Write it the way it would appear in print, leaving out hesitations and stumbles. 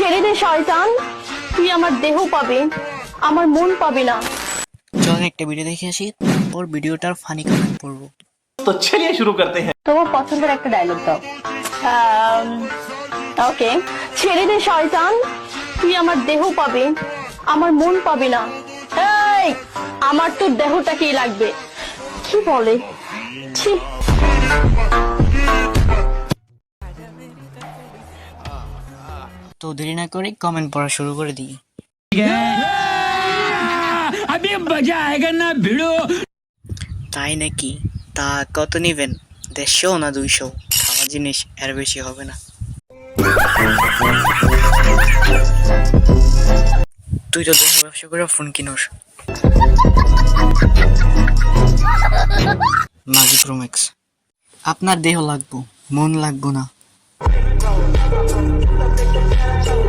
ছেড়ে দে শয়তান, তুই আমার দেহ পাবে, আমার মন পাবে না। চলেন একটা ভিডিও দেখে আসি, ওর ভিডিওটার ফানি কমেন্ট পড়বো। तो चलिए शुरू करते हैं। তোমার পছন্দের একটা ডায়লগ দাও। ওকে। ছেড়ে দে শয়তান, তুই আমার দেহ পাবে, আমার মন পাবে না। এই, আমার তোর দেহটাকেই লাগবে। কি বলে? ছি। তো দেরি না করে কমেন্ট পড়া শুরু করে দিই। अभी मजा आएगा ना भिड़ो। তাই নাকি? তা কত নিবেন? 150 না 200? খাওয়া জিনিস এর বেশি হবে না। তুই তো দেহ ব্যবসা করে ফোন কিনোস। মাজি প্রোম্যাক্স। আপনার দেহ লাগবো, মন লাগবো না।